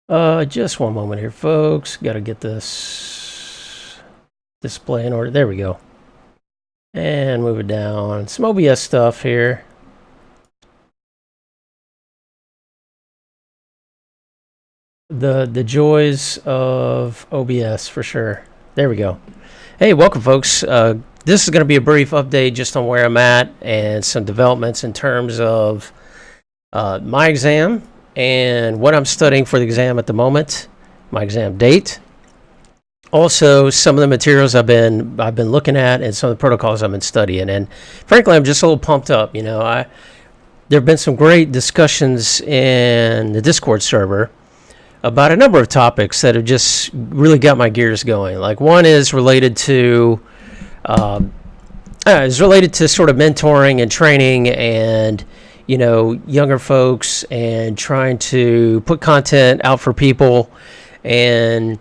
Just one moment here, folks. Got to get this display in order. There we go. And move it down. Some OBS stuff here. The joys of OBS for sure. There we go. Hey, welcome, folks. This is going to be a brief update just on where I'm at and some developments in terms of my exam and what I'm studying for the exam at the moment, my exam date. Also, some of the materials I've been looking at and some of the protocols I've been studying. And frankly, I'm just a little pumped up. You know, there have been some great discussions in the Discord server about a number of topics that have just really got my gears going. Like one is related to sort of mentoring and training and, you know, younger folks and trying to put content out for people and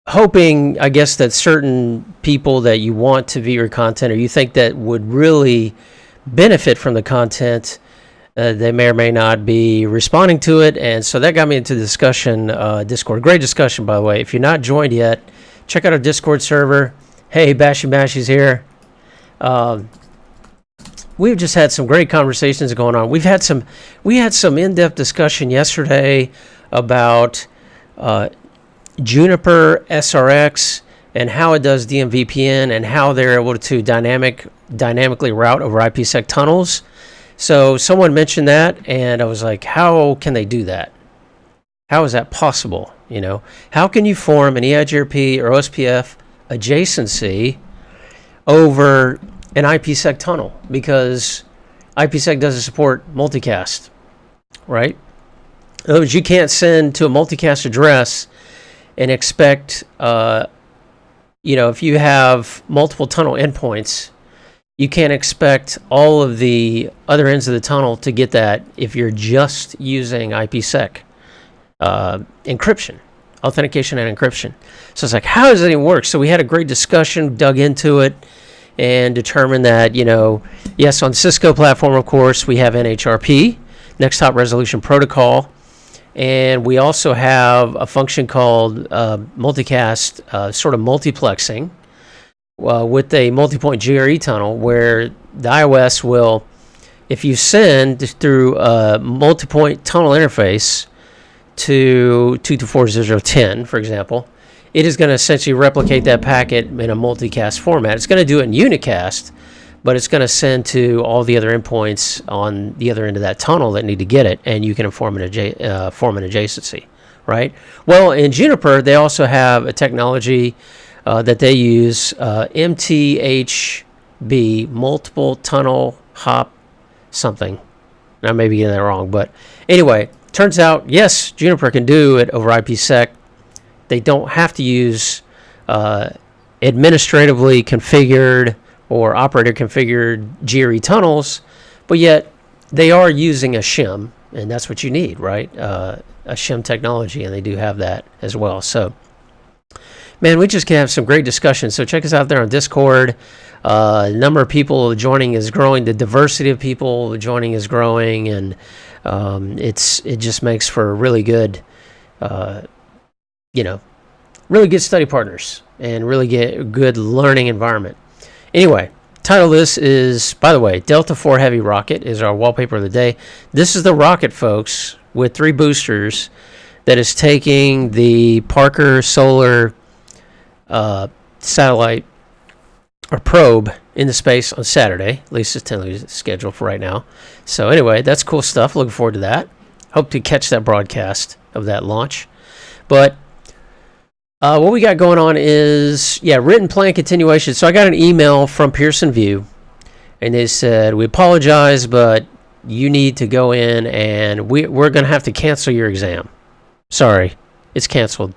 hoping, I guess, that certain people that you want to view your content or you think that would really benefit from the content, they may or may not be responding to it. And so that got me into the discussion, Discord. Great discussion, by the way. If you're not joined yet, check out our Discord server. Hey, Bashy's here. We've just had some great conversations going on. We had some in-depth discussion yesterday about Juniper SRX and how it does DMVPN and how they're able to dynamically route over IPsec tunnels. So someone mentioned that, and I was like, how can they do that? How is that possible? You know, how can you form an EIGRP or OSPF adjacency over an IPsec tunnel? Because IPsec doesn't support multicast, right? In other words, you can't send to a multicast address and expect, if you have multiple tunnel endpoints, you can't expect all of the other ends of the tunnel to get that if you're just using IPsec encryption, authentication and encryption. So it's like, how does that even work? So we had a great discussion, dug into it, and determined that, yes, on the Cisco platform, of course, we have NHRP, Next Hop Resolution Protocol, and we also have a function called multicast, sort of multiplexing, with a multi-point GRE tunnel where the iOS will, if you send through a multi-point tunnel interface to 224.0.10, for example, it is going to essentially replicate that packet in a multicast format. It's going to do it in unicast, but it's going to send to all the other endpoints on the other end of that tunnel that need to get it, and you can form an adjacency, right? Well, in Juniper, they also have a technology that they use, MTHB, multiple tunnel hop something. I may be getting that wrong, but anyway, turns out, yes, Juniper can do it over IPsec. They don't have to use administratively configured or operator configured GRE tunnels, but yet they are using a shim, and that's what you need, right? A shim technology, and they do have that as well. So, man, we just can have some great discussions. So check us out there on Discord. The number of people joining is growing. The diversity of people joining is growing, and it just makes for a really good, really good study partners and really get a good learning environment. Anyway, title of this is, by the way, Delta IV Heavy Rocket is our wallpaper of the day. This is the rocket, folks, with 3 boosters that is taking the Parker Solar satellite or probe into space on Saturday. At least it's tentatively scheduled for right now. So anyway, that's cool stuff. Looking forward to that. Hope to catch that broadcast of that launch. But what we got going on is, written plan continuation. So I got an email from Pearson VUE, and they said, we apologize, but you need to go in and we're going to have to cancel your exam. Sorry, it's canceled.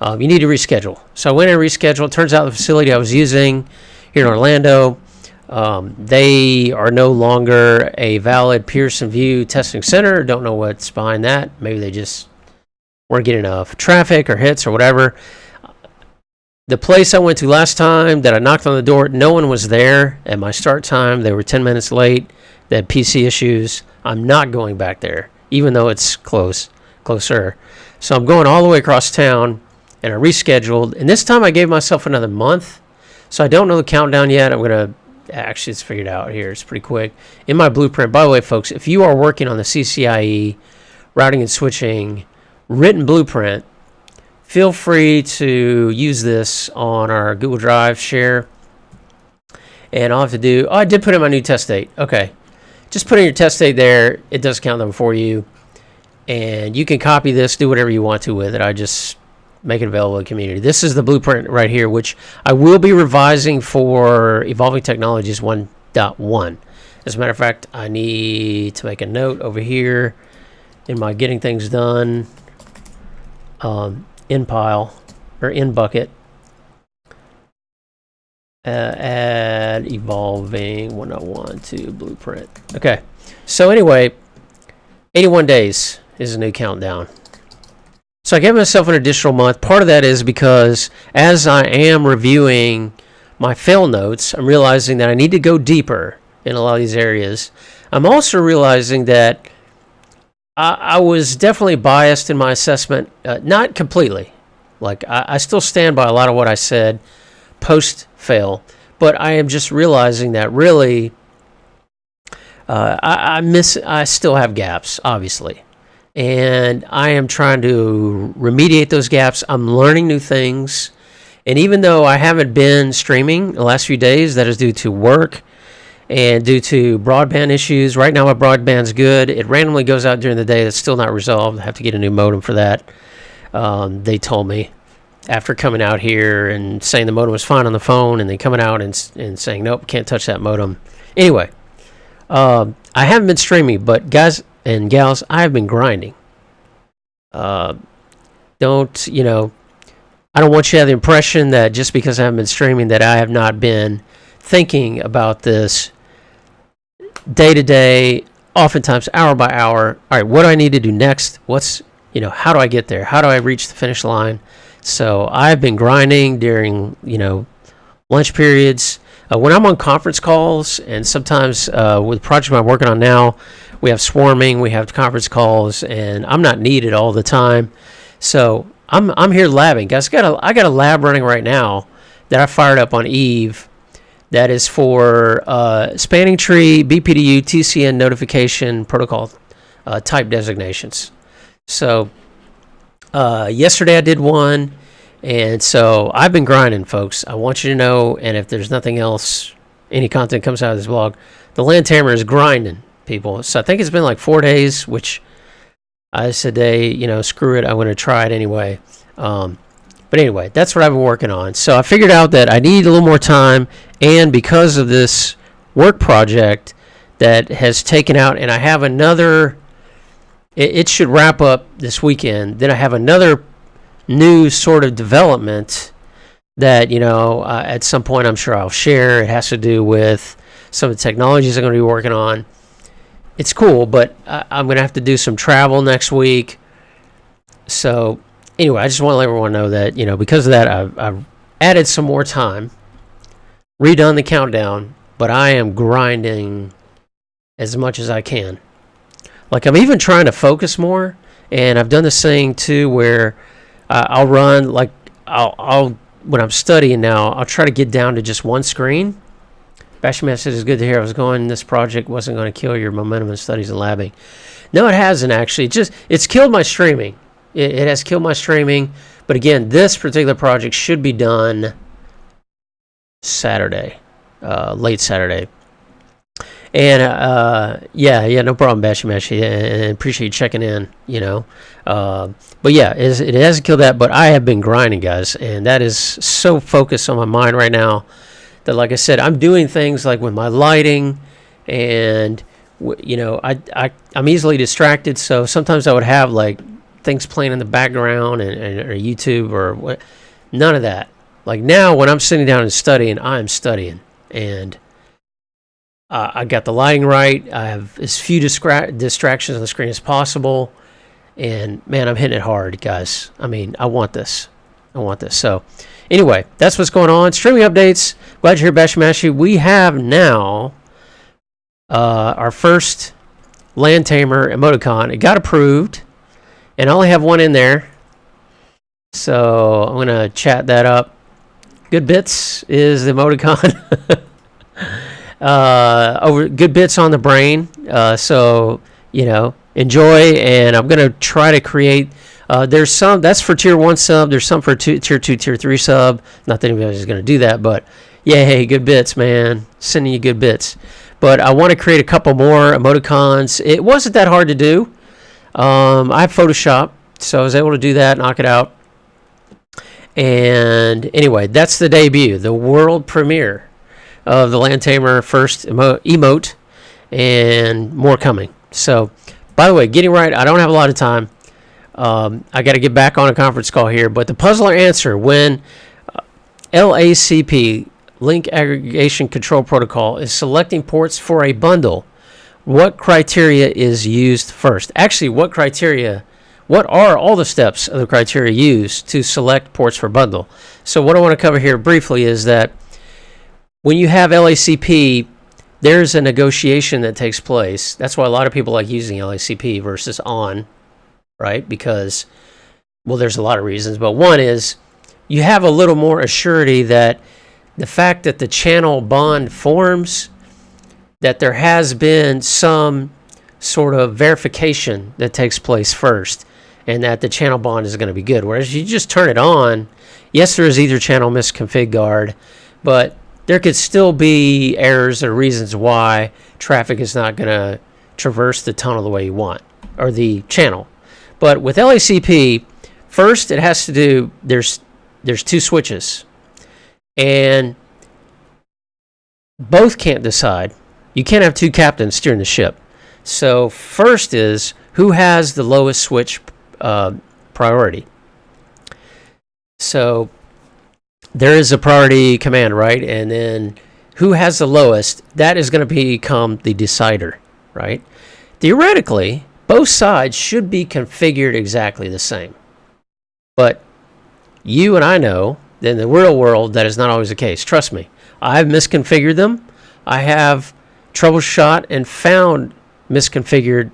You need to reschedule. So I went and rescheduled. Turns out the facility I was using here in Orlando, they are no longer a valid Pearson VUE testing center. Don't know what's behind that. Maybe they just weren't getting enough traffic or hits or whatever. The place I went to last time that I knocked on the door, no one was there at my start time. They were 10 minutes late. They had PC issues. I'm not going back there, even though it's closer. So I'm going all the way across town, and I rescheduled. And this time I gave myself another month. So I don't know the countdown yet. I'm going to, actually, it's figured out here. It's pretty quick. In my blueprint, by the way, folks, if you are working on the CCIE routing and switching written blueprint, feel free to use this on our Google Drive share. And I'll have to do, I did put in my new test date. Okay. Just put in your test date there. It does count them for you. And you can copy this, do whatever you want to with it. I just make it available to the community. This is the blueprint right here, which I will be revising for Evolving Technologies 1.1. As a matter of fact, I need to make a note over here in my getting things done in pile or in bucket. Add Evolving 1.1 to blueprint. Okay. So anyway, 81 days is a new countdown. So I gave myself an additional month. Part of that is because as I am reviewing my fail notes, I'm realizing that I need to go deeper in a lot of these areas. I'm also realizing that I was definitely biased in my assessment, not completely. Like I still stand by a lot of what I said post-fail, but I am just realizing that really I still have gaps, obviously. And I am trying to remediate those gaps. I'm learning new things. And even though I haven't been streaming the last few days, that is due to work and due to broadband issues. Right now my broadband's good. It randomly goes out during the day. That's still not resolved. I have to get a new modem for that. They told me after coming out here and saying the modem was fine on the phone, and then coming out and saying, nope, can't touch that modem. Anyway, I haven't been streaming, but guys and gals, I have been grinding. I don't want you to have the impression that just because I haven't been streaming that I have not been thinking about this day to day, oftentimes hour by hour. All right, what do I need to do next? How do I get there? How do I reach the finish line? So I've been grinding during, lunch periods. When I'm on conference calls, and sometimes with the project I'm working on now, we have swarming, we have conference calls, and I'm not needed all the time. So I'm here labbing. Guys, I got a lab running right now that I fired up on Eve that is for spanning tree, BPDU, TCN notification protocol type designations. So yesterday I did one, and so I've been grinding, folks. I want you to know, and if there's nothing else, any content comes out of this blog, the land tamer is grinding, people. So I think it's been like 4 days, which I said, hey, screw it, I'm going to try it anyway. But anyway, that's what I've been working on. So I figured out that I need a little more time, and because of this work project that has taken out, and I have another, it should wrap up this weekend. Then I have another new sort of development that, at some point I'm sure I'll share. It has to do with some of the technologies I'm going to be working on. It's cool, but I'm going to have to do some travel next week. So anyway, I just want to let everyone know that, because of that, I've added some more time, redone the countdown, but I am grinding as much as I can. Like, I'm even trying to focus more, and I've done this thing too where I'll run, like, I'll when I'm studying now, I'll try to get down to just one screen. Bashman said, it's good to hear. I was going, this project wasn't going to kill your momentum in studies and labbing. No, it hasn't actually. It's killed my streaming. It has killed my streaming. But again, this particular project should be done Saturday, late Saturday. And yeah, no problem, Bashy Mashy, and appreciate you checking in, But yeah, it hasn't killed that, but I have been grinding, guys, and that is so focused on my mind right now that, like I said, I'm doing things like with my lighting, and I'm easily distracted, so sometimes I would have like things playing in the background or YouTube or what. None of that. Like now, when I'm sitting down and studying, I'm studying, and I got the lighting right. I have as few distractions on the screen as possible. And, man, I'm hitting it hard, guys. I mean, I want this. So, anyway, that's what's going on. Streaming updates. Glad you're here, Bashimashi. We have now our first Land Tamer emoticon. It got approved. and I only have one in there. So I'm going to chat that up. Good Bits is the emoticon. Good Bits on the brain. So, enjoy. And I'm going to try to create. There's some, that's for tier 1 sub. There's some for tier 2, tier 3 sub. Not that anybody's going to do that, but yeah, hey, Good Bits, man. Sending you good bits. But I want to create a couple more emoticons. It wasn't that hard to do. I have Photoshop, so I was able to do that, knock it out. And anyway, that's the debut, the world premiere of the Land Tamer first emote, and more coming. So, by the way, getting right, I don't have a lot of time. I got to get back on a conference call here, but the puzzler answer, when LACP, Link Aggregation Control Protocol, is selecting ports for a bundle, what criteria is used first? Actually, what are all the steps of the criteria used to select ports for bundle? So what I want to cover here briefly is that when you have LACP, there's a negotiation that takes place. That's why a lot of people like using LACP versus ON, right? Because, well, there's a lot of reasons, but one is you have a little more assurity that the fact that the channel bond forms, that there has been some sort of verification that takes place first, and that the channel bond is going to be good. Whereas you just turn it on, yes, there is either channel misconfig guard, but there could still be errors or reasons why traffic is not going to traverse the tunnel the way you want, or the channel. But with LACP, first it has to do, there's 2 switches, and both can't decide. You can't have 2 captains steering the ship. So first is who has the lowest switch priority. So there is a priority command, right? And then who has the lowest, that is going to become the decider, right? Theoretically, both sides should be configured exactly the same. But you and I know that in the real world, that is not always the case. Trust me. I've misconfigured them. I have troubleshot and found misconfigured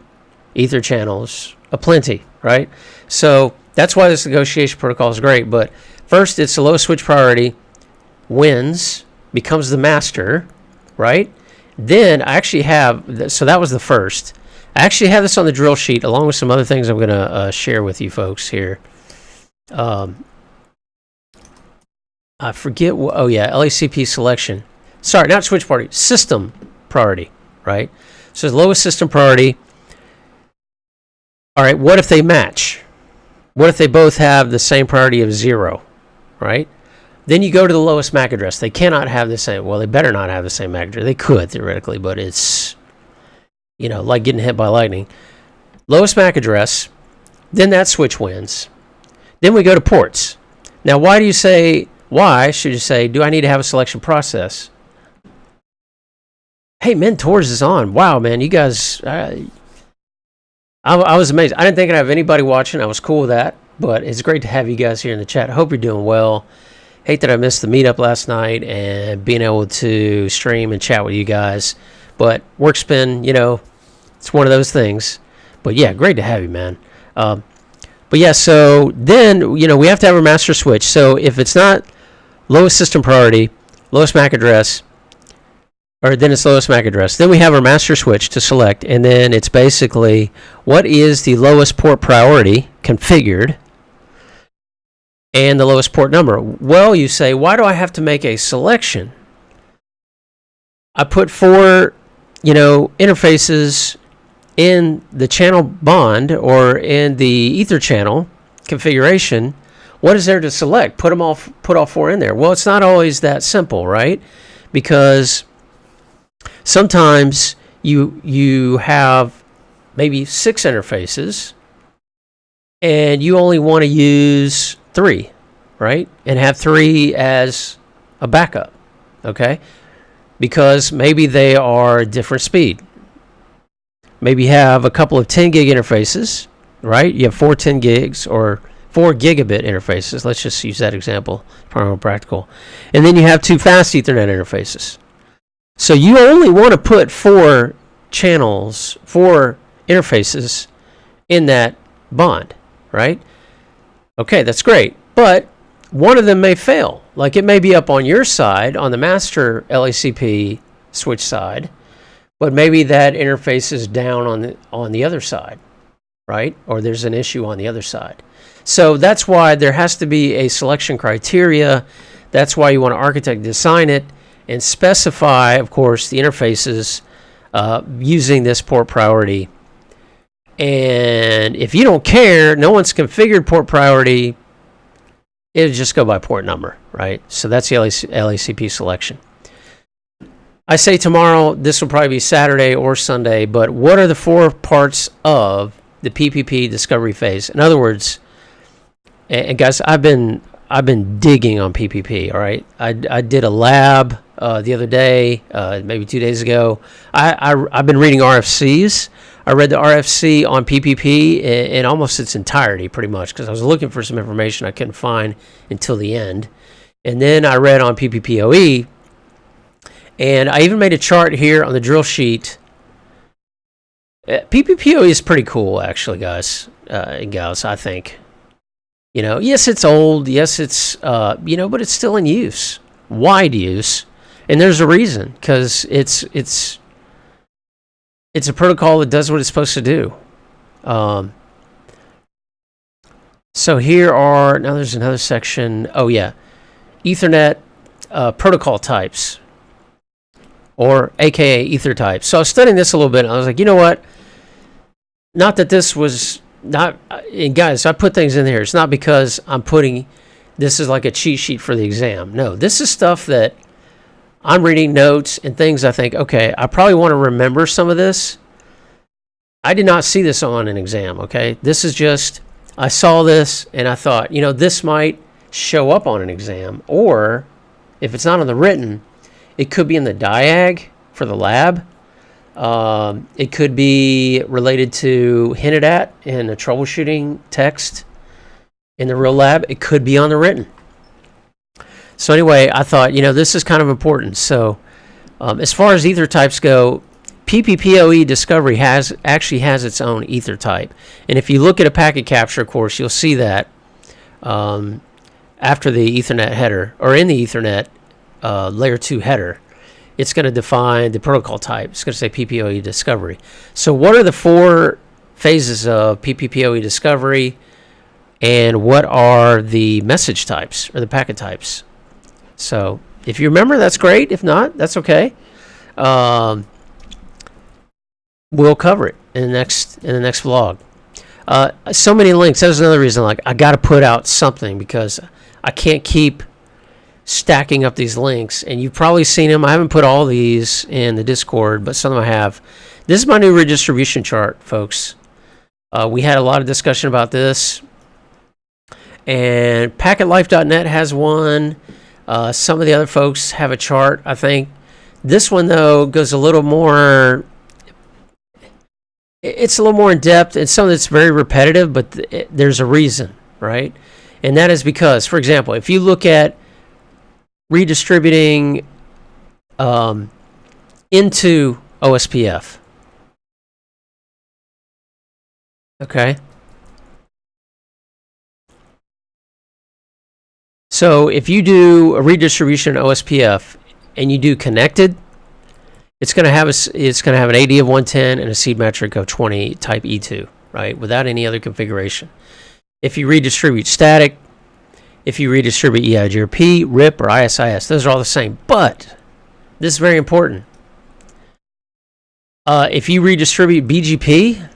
ether channels aplenty, right? So that's why this negotiation protocol is great. But first, it's the lowest switch priority, wins, becomes the master, right? Then I actually have, so that was the first. I actually have this on the drill sheet along with some other things I'm going to share with you folks here. I forget, oh yeah, LACP selection. Sorry, not switch priority, system priority, right? So the lowest system priority. All right, what if they match? What if they both have the same priority of 0, right? Then you go to the lowest MAC address. They cannot have the same, well, they better not have the same MAC address. They could, theoretically, but it's, like getting hit by lightning. Lowest MAC address, then that switch wins. Then we go to ports. Now, why should you say, do I need to have a selection process? Hey, Mentors is on. Wow, man, you guys, I was amazed. I didn't think I'd have anybody watching. I was cool with that, but it's great to have you guys here in the chat. I hope you're doing well. Hate that I missed the meetup last night and being able to stream and chat with you guys. But work's been, it's one of those things. But yeah, great to have you, man. But yeah, so then, we have to have a master switch. So if it's not lowest system priority, lowest MAC address, or then it's lowest MAC address, then we have our master switch to select, and then it's basically what is the lowest port priority configured and the lowest port number. Well, you say, why do I have to make a selection? I put 4, interfaces in the channel bond or in the ether channel configuration. What is there to select? Put all 4 in there. Well, it's not always that simple, right? Because sometimes you have maybe 6 interfaces and you only want to use 3, right? And have 3 as a backup, okay? Because maybe they are different speed. Maybe you have a couple of 10 gig interfaces, right? You have 4 10 gigs or 4 gigabit interfaces. Let's just use that example, probably more practical. And then you have 2 fast Ethernet interfaces. So you only want to put 4 channels, 4 interfaces in that bond. right? Okay, that's great. But one of them may fail. Like, it may be up on your side, on the master LACP switch side, but maybe that interface is down on the other side, right? Or there's an issue on the other side. So that's why there has to be a selection criteria. That's why you want to architect design it and specify, of course, the interfaces using this port priority. And if you don't care, no one's configured port priority, it'll just go by port number, right? So that's the LACP selection. I say tomorrow, this will probably be Saturday or Sunday, but what are the 4 parts of the PPP discovery phase? In other words, and guys, I've been digging on PPP, all right? I did a lab the other day, maybe 2 days ago. I've been reading RFCs. I read the RFC on PPP in almost its entirety, pretty much, because I was looking for some information I couldn't find until the end. And then I read on PPPoE, and I even made a chart here on the drill sheet. PPPoE is pretty cool, actually, guys and gals, I think. You know, yes, it's old. Yes, it's, but it's still in use, wide use. And there's a reason, because it's a protocol that does what it's supposed to do. So here are, now there's another section. Oh, yeah. Ethernet protocol types, or AKA ether types. So I was studying this a little bit, and I was like, you know what? Not that this was not, and guys, I put things in there. It's not because I'm putting, this is like a cheat sheet for the exam. No, this is stuff that I'm reading notes and things I think, okay, I probably want to remember some of this. I did not see this on an exam, okay? This is just, I saw this and I thought, this might show up on an exam, or if it's not on the written, it could be in the diag for the lab. It could be related to hinted at in a troubleshooting text in the real lab. It could be on the written. So anyway, I thought, this is kind of important. So as far as ether types go, PPPoE Discovery actually has its own ether type. And if you look at a packet capture course, you'll see that after the Ethernet header, or in the Ethernet layer 2 header, it's going to define the protocol type. It's going to say PPPoE Discovery. So what are the 4 phases of PPPoE Discovery, and what are the message types, or the packet types? So if you remember, that's great. If not, that's okay. We'll cover it in the next vlog. So many links. That was another reason. Like, I got to put out something, because I can't keep stacking up these links. And you've probably seen them. I haven't put all these in the Discord, but some of them I have. This is my new redistribution chart, folks. We had a lot of discussion about this, and packetlife.net has one. Some of the other folks have a chart, I think. This one, though, goes a little more, it's a little more in depth, and some of it's very repetitive, but there's a reason, right? And that is because, for example, if you look at redistributing into OSPF, okay? So if you do a redistribution OSPF and you do connected, it's going to have an AD of 110 and a seed metric of 20 type E2, right? Without any other configuration. If you redistribute static, if you redistribute EIGRP, RIP, or ISIS, those are all the same. But this is very important. If you redistribute BGP,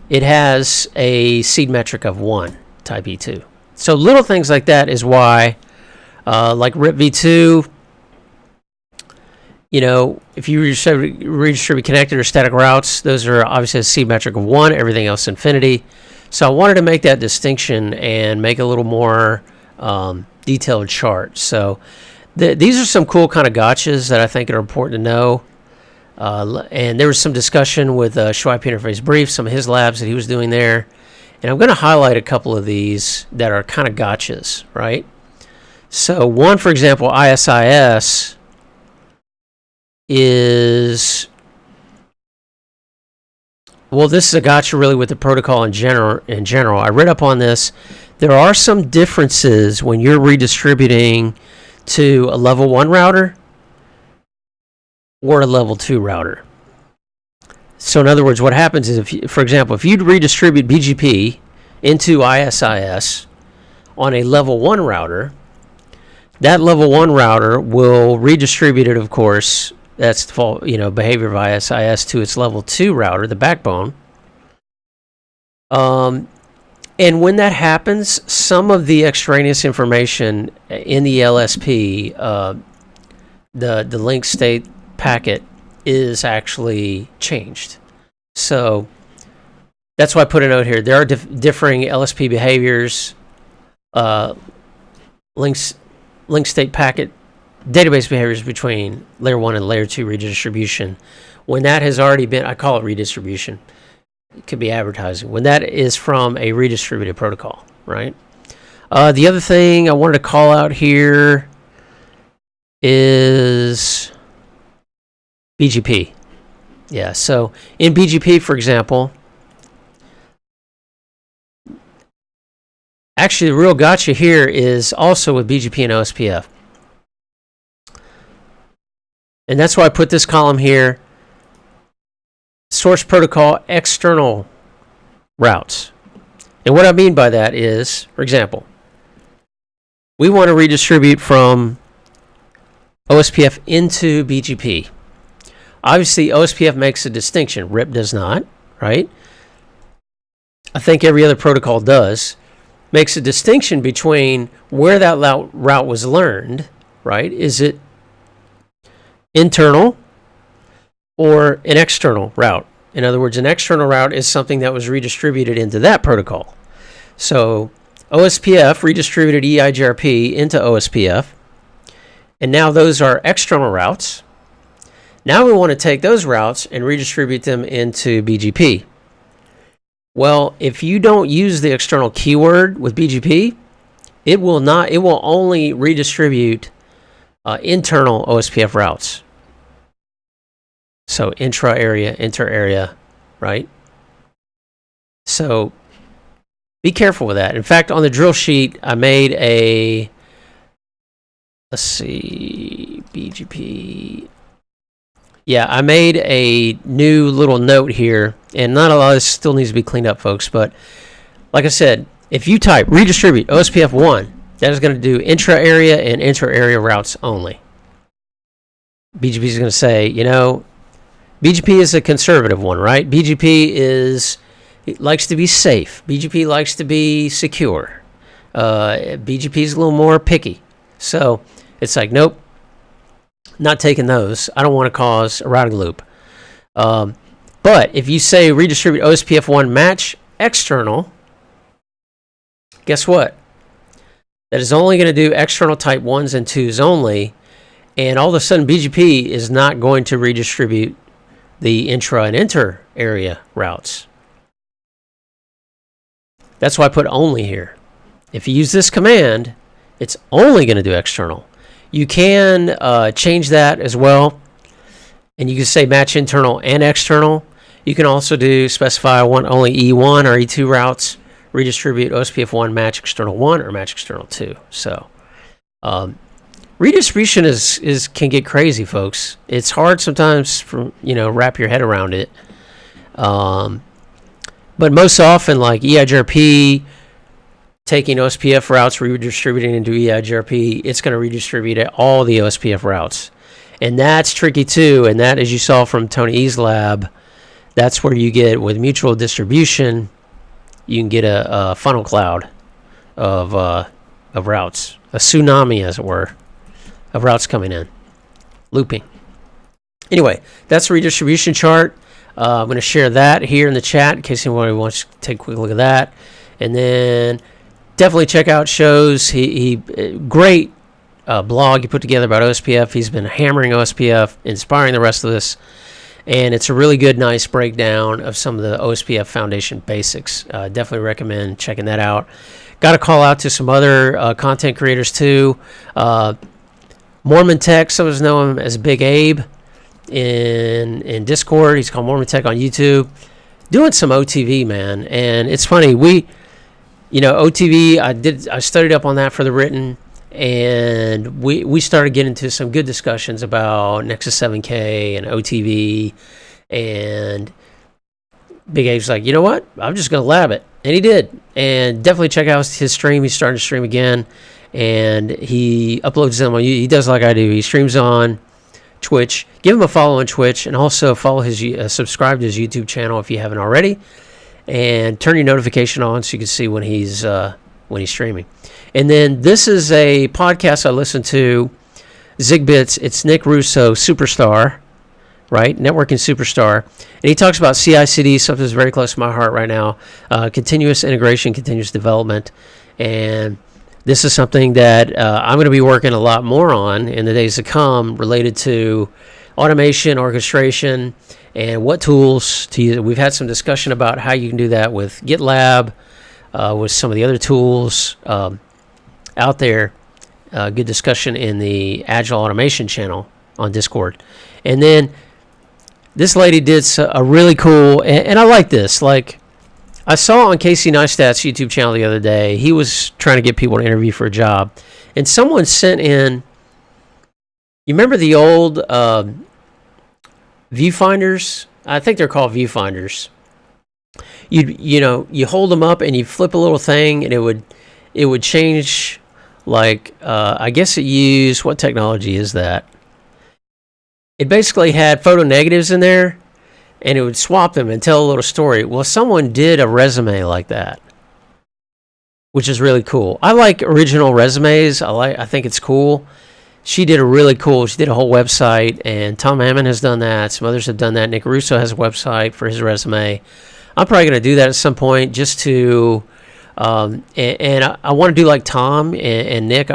it has a seed metric of 1 type E2. So little things like that is why, like RIP v2, if you redistribute connected or static routes, those are obviously a seed metric of 1, everything else infinity. So I wanted to make that distinction and make a little more detailed chart. So these are some cool kind of gotchas that I think are important to know. And there was some discussion with Schweip Interface Brief, some of his labs that he was doing there. And I'm going to highlight a couple of these that are kind of gotchas, right? So one, for example, ISIS is Well, this is a gotcha really with the protocol in general. I read up on this. There are some differences when you're redistributing to a level 1 router or a level 2 router. So in other words, what happens is, for example, if you'd redistribute BGP into ISIS on a level 1 router, that level 1 router will redistribute it, of course. That's the behavior of ISIS to its level 2 router, the backbone. And when that happens, some of the extraneous information in the LSP, the link state packet, is actually changed. So that's why I put a note here. There are differing LSP behaviors, link state packet database behaviors between layer 1 and layer 2 redistribution. When that has already been, I call it redistribution. It could be advertising. When that is from a redistributed protocol, right? The other thing I wanted to call out here is BGP. Yeah, so in BGP, for example, actually the real gotcha here is also with BGP and OSPF. And that's why I put this column here. Source protocol external routes. And what I mean by that is, for example, we want to redistribute from OSPF into BGP. Obviously, OSPF makes a distinction. RIP does not, right? I think every other protocol does. Makes a distinction between where that route was learned, right? Is it internal or an external route? In other words, an external route is something that was redistributed into that protocol. So OSPF redistributed EIGRP into OSPF, and now those are external routes. Now we want to take those routes and redistribute them into BGP. Well, if you don't use the external keyword with BGP, it will only redistribute internal OSPF routes. So intra-area, inter-area, right? So be careful with that. In fact, on the drill sheet, I made a, let's see, BGP. Yeah, I made a new little note here, and not a lot of this still needs to be cleaned up, folks. But like I said, if you type redistribute OSPF 1, that is going to do intra-area and inter-area routes only. BGP is going to say, BGP is a conservative one, right? It likes to be safe. BGP likes to be secure. BGP is a little more picky. So it's like, nope, not taking those. I don't want to cause a routing loop. But if you say redistribute OSPF 1 match external, guess what? That is only going to do external type 1s and 2s only. And all of a sudden, BGP is not going to redistribute the intra and inter area routes. That's why I put only here. If you use this command, it's only going to do external. You can change that as well, and you can say match internal and external. You can also specify only E1 or E2 routes, redistribute OSPF 1 match external 1 or match external 2. So redistribution can get crazy, folks. It's hard sometimes for wrap your head around it. But most often, like EIGRP, taking OSPF routes, redistributing into EIGRP, it's going to redistribute all the OSPF routes. And that's tricky too. And that, as you saw from Tony E's lab, that's where you get, with mutual distribution, you can get a funnel cloud of routes, a tsunami, as it were, of routes coming in, looping. Anyway, that's a redistribution chart. I'm going to share that here in the chat in case anybody wants to take a quick look at that. And then definitely check out shows. He great blog he put together about OSPF. He's been hammering OSPF, inspiring the rest of us. And it's a really good, nice breakdown of some of the OSPF Foundation basics. Definitely recommend checking that out. Got to call out to some other content creators too. mormantech, some of us know him as Big Abe in Discord. He's called mormantech on YouTube. doing some OTV, man. And it's funny, OTV, I studied up on that for the written, and we started getting into some good discussions about Nexus 7K and OTV, and Big Abe's like, you know what? I'm just going to lab it. And he did. And definitely check out his stream. He's starting to stream again. And he uploads them on, he does like I do. He streams on Twitch. Give him a follow on Twitch, and also follow subscribe to his YouTube channel if you haven't already. And turn your notification on so you can see when he's streaming. And then this is a podcast I listen to, Zibgits. It's Nick Russo, Superstar, right? Networking Superstar. And he talks about CI/CD, something that's very close to my heart right now. Continuous integration, continuous development. And this is something that I'm going to be working a lot more on in the days to come, related to automation, orchestration, and what tools to use. We've had some discussion about how you can do that with GitLab, with some of the other tools out there. Good discussion in the Agile Automation channel on Discord. And then this lady did a really cool, and I like this. Like, I saw on Casey Neistat's YouTube channel the other day, he was trying to get people to interview for a job. And someone sent in, you remember the old viewfinders? I think they're called viewfinders. You hold them up and you flip a little thing, and it would change, like, I guess it used, what technology is that? It basically had photo negatives in there, and it would swap them and tell a little story. Well, someone did a resume like that, which is really cool. I like original resumes. I think it's cool. She did she did a whole website, and Tom Hammond has done that. Some others have done that. Nick Russo has a website for his resume. I'm probably going to do that at some point, just to, and I want to do like Tom and Nick.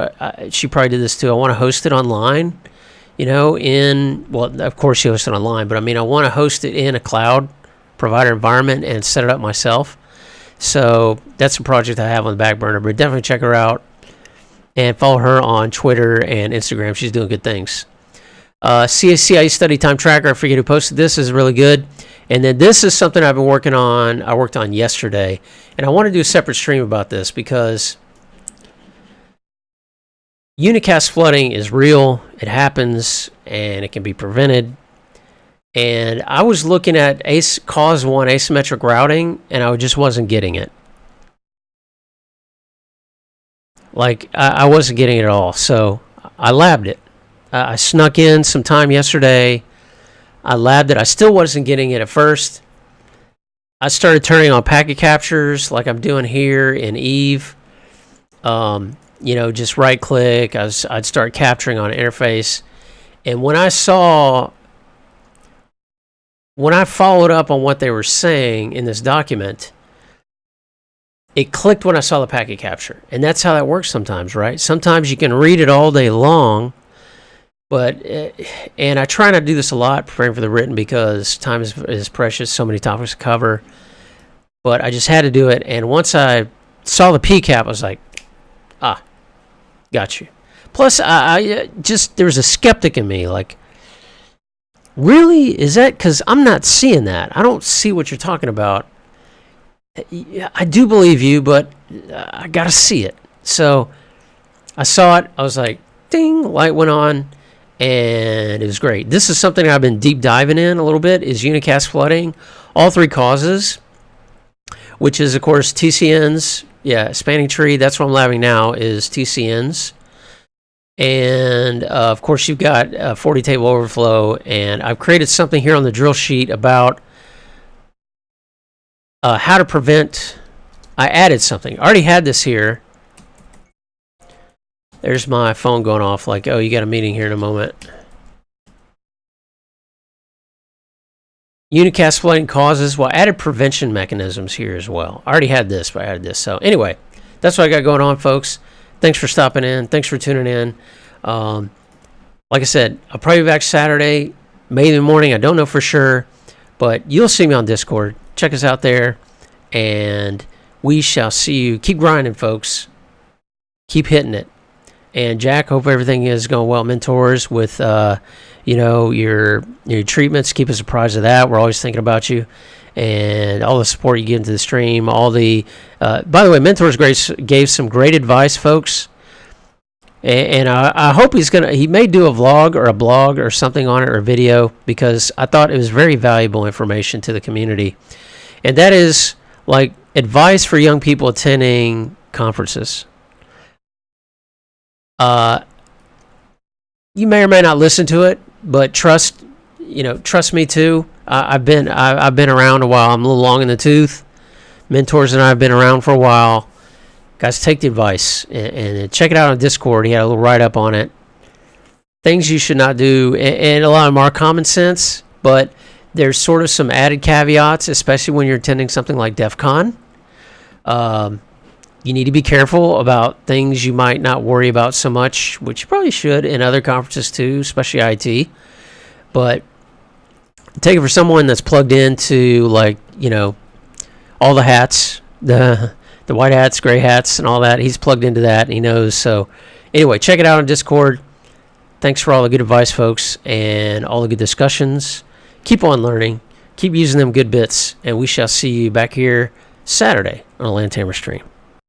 She probably did this too. I want to host it online. Of course you host it online, but I want to host it in a cloud provider environment and set it up myself. So that's a project I have on the back burner, but definitely check her out and follow her on Twitter and Instagram. She's doing good things. CCIE Study Time Tracker, I forget who posted this, is really good. And then this is something I've been working on. I worked on yesterday, and I want to do a separate stream about this because unicast flooding is real. It happens, and it can be prevented. And I was looking at cause 1 asymmetric routing, and I just wasn't getting it. Like, I wasn't getting it at all. So I labbed it. I snuck in some time yesterday. I labbed it. I still wasn't getting it at first. I started turning on packet captures like I'm doing here in Eve. Just right click. I'd start capturing on an interface. And when I followed up on what they were saying in this document, it clicked when I saw the packet capture. And that's how that works sometimes, right? Sometimes you can read it all day long, and I try not to do this a lot, preparing for the written, because time is precious, so many topics to cover. But I just had to do it, and once I saw the PCAP, I was like, got you. Plus, I there was a skeptic in me, like, really? Is that, because I'm not seeing that. I don't see what you're talking about. I do believe you, but I got to see it. So I saw it. I was like, ding, light went on, and it was great. This is something I've been deep diving in a little bit, is unicast flooding. All 3 causes, which is, of course, TCNs. Yeah, spanning tree. That's what I'm labbing now, is TCNs. And, of course, you've got 40 table overflow. And I've created something here on the drill sheet about how to prevent. I added something. I already had this here. There's my phone going off like, oh, you got a meeting here in a moment. Unicast flooding causes. Well, I added prevention mechanisms here as well. I already had this, but I added this. So anyway, that's what I got going on, folks. Thanks for stopping in. Thanks for tuning in. Like I said, I'll probably be back Saturday, maybe in the morning. I don't know for sure, but you'll see me on Discord. Check us out there, and we shall see you. Keep grinding, folks. Keep hitting it. And Jack, hope everything is going well. Mentors with, your treatments. Keep us apprised of that. We're always thinking about you. and all the support you get into the stream. All the, by the way, Mentors gave some great advice, folks. And I hope he may do a vlog or a blog or something on it, or a video, because I thought it was very valuable information to the community. And that is like advice for young people attending conferences. You may or may not listen to it, but trust me too. I've been around a while. I'm a little long in the tooth. Mentors and I have been around for a while. Guys, take the advice and check it out on Discord. He had a little write-up on it. Things you should not do, and a lot of them are common sense, but there's sort of some added caveats, especially when you're attending something like DEF CON. You need to be careful about things you might not worry about so much, which you probably should in other conferences too, especially IT. But take it for someone that's plugged into, like, all the hats, the white hats, gray hats, and all that. He's plugged into that, and he knows. So anyway, check it out on Discord. Thanks for all the good advice, folks, and all the good discussions. Keep on learning. Keep using them good bits, and we shall see you back here Saturday on a Land Tamer stream.